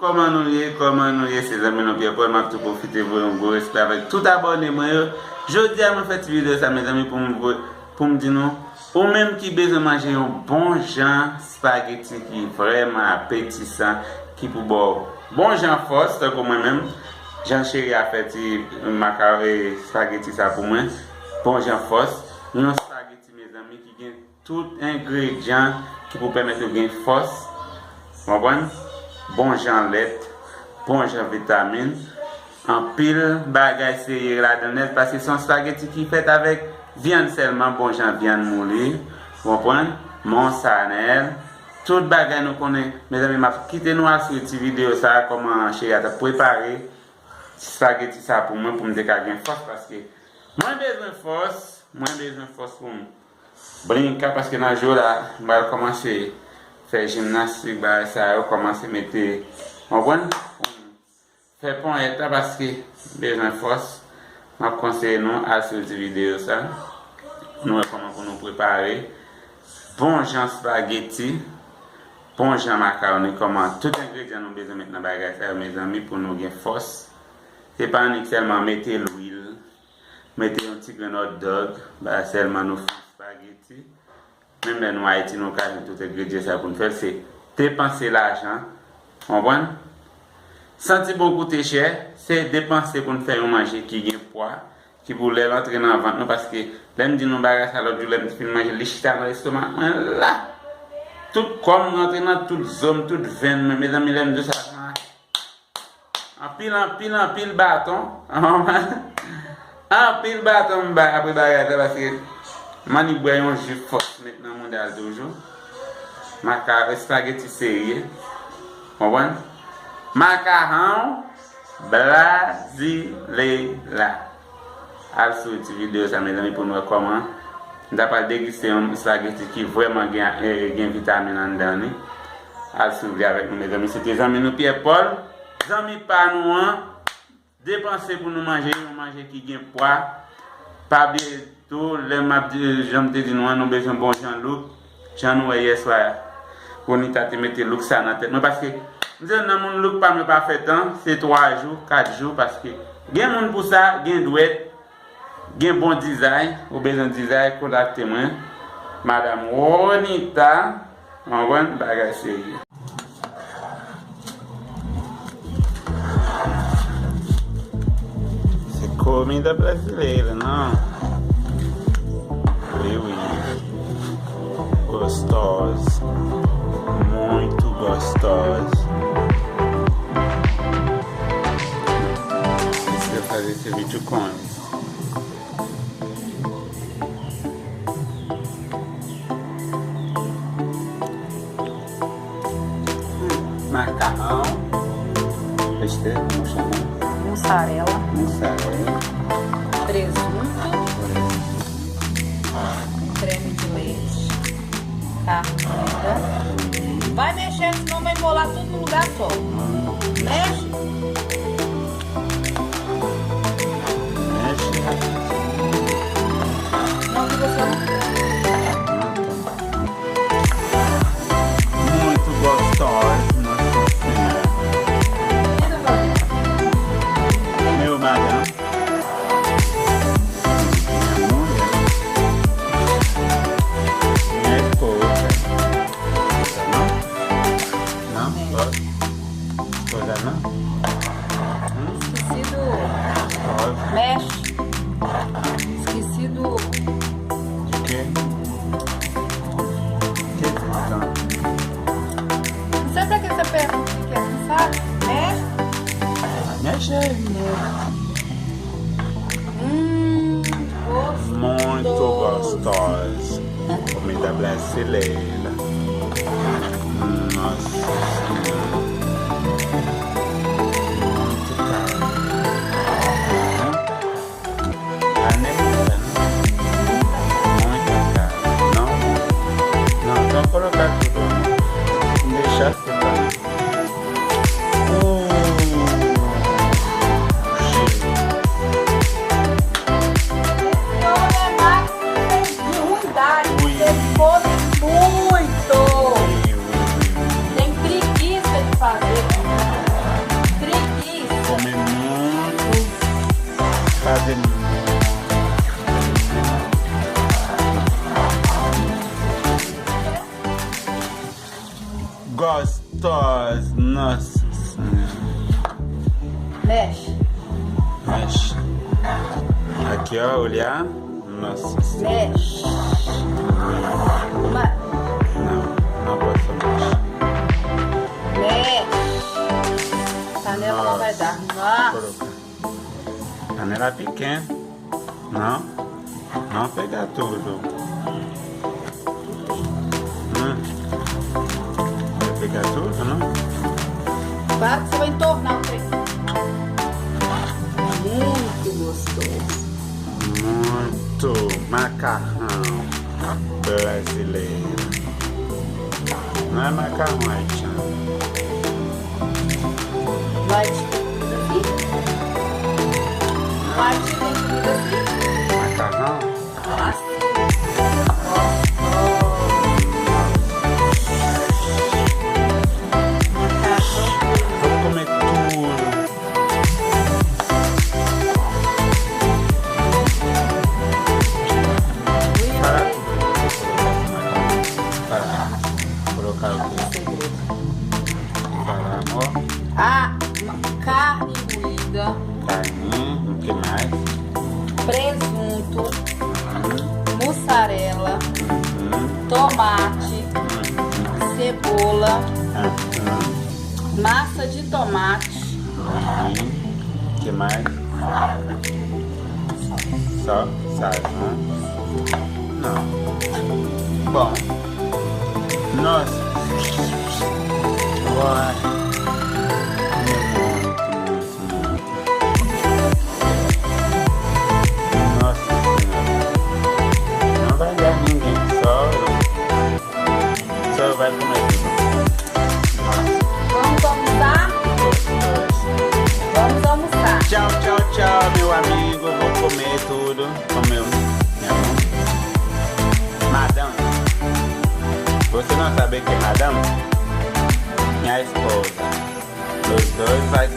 comment nous y ces amis nous Pierre Paul m'a tout profiter pour un gros respect avec tout abonné moi. Je dis à me faire cette vidéo ça mes amis pour me dire non ou même qui besoin manger un bon genre spaghetti qui vraiment appétissant qui pour bon genre force comme moi même Jean Chéri a fait macaroni spaghetti ça pour moi bon genre force un spaghetti mes amis qui gagne tout ingrédient qui vous permettre de gagner force. Bon genre lait, bon genre vitamine, en pile bagage c'est là-dedans parce que son spaghetti qui fait avec viande seulement, bon genre viande moulée, vous comprenez? Mozzarella, tout bagage nous connaît. Mes amis, quittez-nous sur cette vidéo ça comment Chéri a préparé spaghetti ça pour moi pour me décarrer force parce que moins besoin de force pour moi. Brincar parce que dans le jour là, je vais commencer à faire gymnastique, ça va commencer à mettre, faire point état parce que besoin de force. Je conseille nous à cette vidéo ça. Nous comment pour nous préparer. Bon genre spaghetti, bon genre macaroni, comment tout ingrédient nous besoin mettre dans bagage ça mes amis pour nous gagner force. C'est pas seulement mettre l'huile, mettre un petit grain de hot dog, seulement nous spaghetti. Même les nous Haïti, nous avons tout ingrédient ça pour nous faire, c'est dépenser l'argent. On voit? Sentir beaucoup coûter cher, c'est dépenser pour nous faire manger qui gagne poids, qui pour les rentrer dans la vente. Parce que l'aime dit nous bagages à l'autre jour, l'aime dit manger les chita dans l'estomac. Là, tout comme rentrer dans toute zone, toute veine, mes amis, l'aime de ça. En pile bâton. En pile bâton après bagages parce que Mani boit un jus force maintenant mondial toujours. Macaron spaghetti série. Comprenez? Macaron brasileira. Alors sur cette vidéo ça mes amis pour nous comment d'après déguster un spaghetti qui vraiment gagne vitamine dedans. Alors si vous avec nous mes amis, c'était les amis nous Pierre Paul. Les amis pas nous dépenser pour nous manger qui gagne poids. Pas bien tout les maps j'aime te dire nous besoin bon Jean-Luc Jean-nous hier soir pour nous tâter mettre look ça dans tête parce que nous dans mon look pas fait temps c'est 3 jours 4 jours parce que gain monde pour ça gain douette gain bon design ou besoin design contactez-moi madame Ronita on va bagage sérieux. C'est comida brasileira, não? Oui. Gostosa. Muito gostosa. Precisa fazer esse vídeo com isso. Macarrão. Besteira, como chama? Mussarela. Presunto. Creme de leite. Carne moída. Vai mexendo, senão vai embolar tudo no lugar só. Mexe. Não, que você não. Muito gostosa. Meu madame. Esqueci do... Mexe. Esqueci do... De quê? Que então? Não sei pra que você pergunta o que é, não sabe? Mexe. Mexe aí, muito gostosa. Comida brasileira. Nossa Senhora. Muito caro. Muito caro. Não, só colocar tudo. Deixar separar. Come muito. Nossa Senhora. Mexe. Mexe. Aqui, ó, olhar. Nossa Senhora. Mexe. Não posso mexer. Mexe. Panela não vai dar. Nossa. Panela pequena. Não pegar tudo. Vai pegar tudo, não? Para que você vai entornar o trem. Muito gostoso. Muito macarrão brasileiro. Não é macarrão haitiano. Vai te comida assim? Vai te comida assim? Macarrão? Nossa. Vou comer tudo. Para colocar o quê? Para amor. Carne moída, Carninha, o que mais? presunto, mussarela, tomate, cebola, massa de tomate. O que mais? Só sazão? Não. Bom. Nossa. Uai. Vai comer tudo. Vamos almoçar? Vamos almoçar. Tchau, meu amigo. Vou comer tudo. Comeu. Madame. Você não sabe que é madame? Minha esposa. Os dois vai